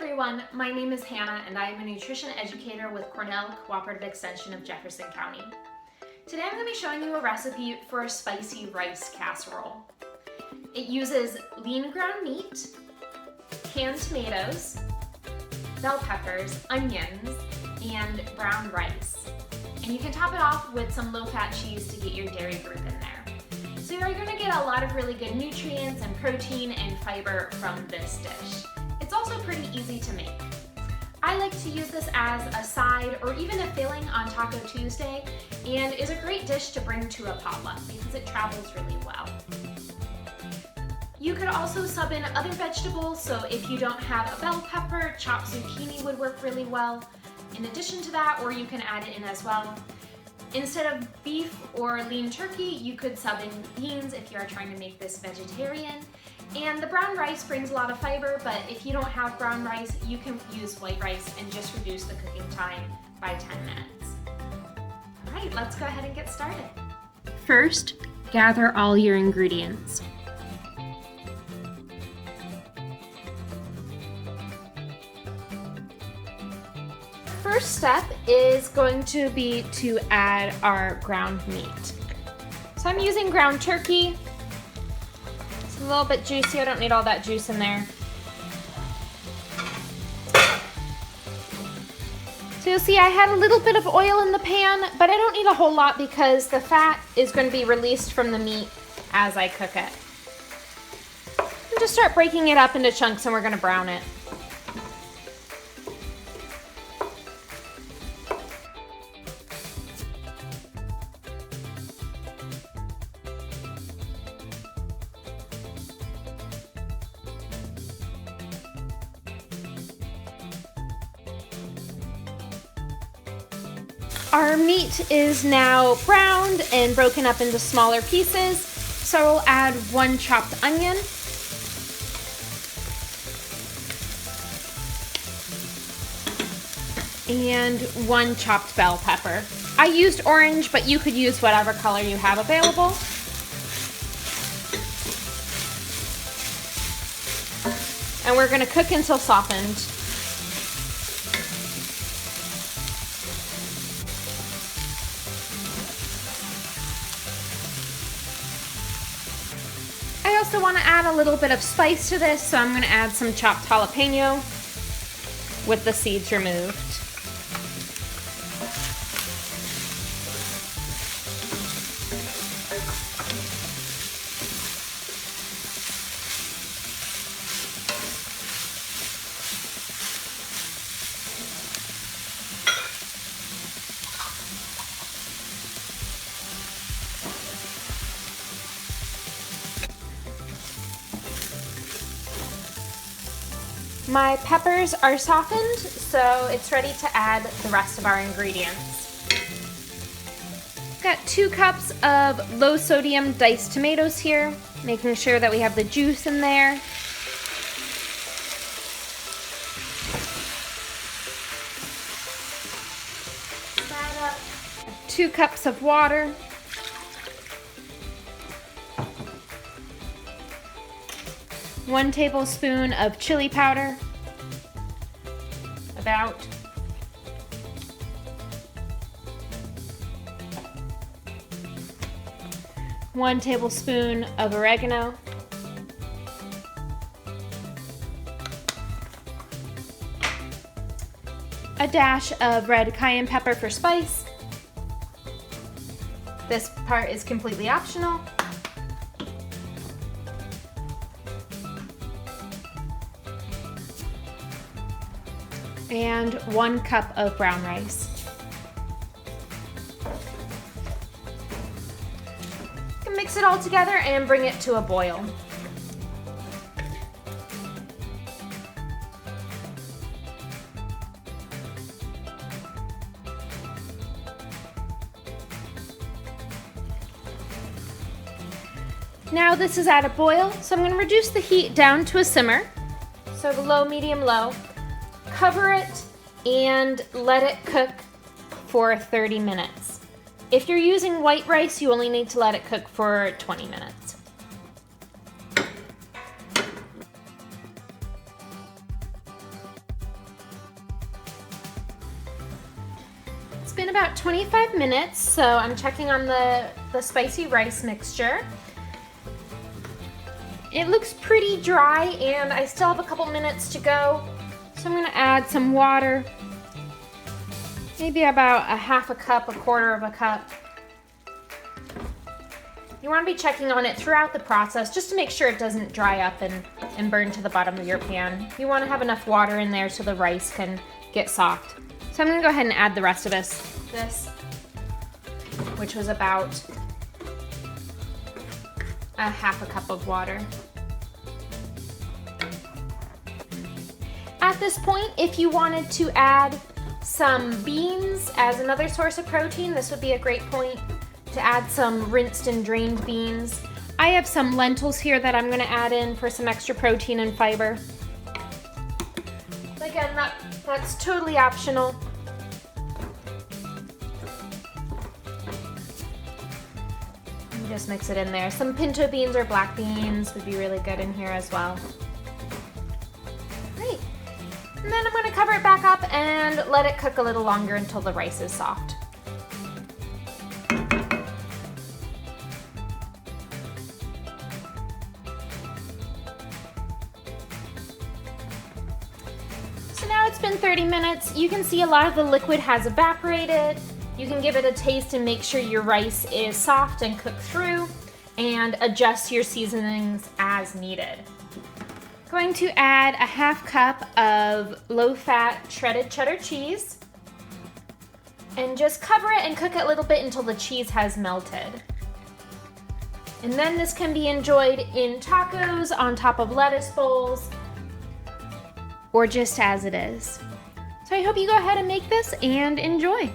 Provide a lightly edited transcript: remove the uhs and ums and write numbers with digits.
everyone, my name is Hannah and I am a nutrition educator with Cornell Cooperative Extension of Jefferson County. Today I'm going to be showing you a recipe for a spicy rice casserole. It uses lean ground meat, canned tomatoes, bell peppers, onions, and brown rice. And you can top it off with some low-fat cheese to get your dairy group in there. So you're going to get a lot of really good nutrients and protein and fiber from this dish. It's also pretty easy to make. I like to use this as a side or even a filling on Taco Tuesday, and is a great dish to bring to a potluck because it travels really well. You could also sub in other vegetables, so if you don't have a bell pepper, chopped zucchini would work really well in addition to that, or you can add it in as well. Instead of beef or lean turkey, you could sub in beans if you are trying to make this vegetarian. And the brown rice brings a lot of fiber, but if you don't have brown rice, you can use white rice and just reduce the cooking time by 10 minutes. All right, let's go ahead and get started. First, gather all your ingredients. First step is going to be to add our ground meat. So I'm using ground turkey. It's a little bit juicy, I don't need all that juice in there. So you'll see I had a little bit of oil in the pan, but I don't need a whole lot because the fat is going to be released from the meat as I cook it. And just start breaking it up into chunks and we're going to brown it. Our meat is now browned and broken up into smaller pieces, so we'll add one chopped onion, and one chopped bell pepper. I used orange, but you could use whatever color you have available. And we're going to cook until softened. I also want to add a little bit of spice to this, so I'm going to add some chopped jalapeno with the seeds removed. My peppers are softened, so it's ready to add the rest of our ingredients. Got 2 cups of low sodium diced tomatoes here, making sure that we have the juice in there. Add up 2 cups of water. One tablespoon of chili powder, about. One tablespoon of oregano. A dash of red cayenne pepper for spice. This part is completely optional. And 1 cup of brown rice. You can mix it all together and bring it to a boil. Now this is at a boil, so I'm going to reduce the heat down to a simmer. So the low, medium, low. Cover it and let it cook for 30 minutes. If you're using white rice, you only need to let it cook for 20 minutes. been about 25 minutes, so I'm checking on the spicy rice mixture. It looks pretty dry and I still have a couple minutes to go. So I'm gonna add some water, maybe about a half a cup, a quarter of a cup. You wanna be checking on it throughout the process just to make sure it doesn't dry up and burn to the bottom of your pan. You wanna have enough water in there so the rice can get soft. So I'm gonna go ahead and add the rest of this, which was about a half a cup of water. At this point, if you wanted to add some beans as another source of protein, this would be a great point to add some rinsed and drained beans. I have some lentils here that I'm gonna add in for some extra protein and fiber. Again, that's totally optional. You just mix it in there. Some pinto beans or black beans would be really good in here as well. Great. And then I'm gonna cover it back up and let it cook a little longer until the rice is soft. So now it's been 30 minutes. You can see a lot of the liquid has evaporated. You can give it a taste and make sure your rice is soft and cooked through, and adjust your seasonings as needed. Going to add a half cup of low-fat shredded cheddar cheese and just cover it and cook it a little bit until the cheese has melted. And then this can be enjoyed in tacos, on top of lettuce bowls, or just as it is. So I hope you go ahead and make this and enjoy.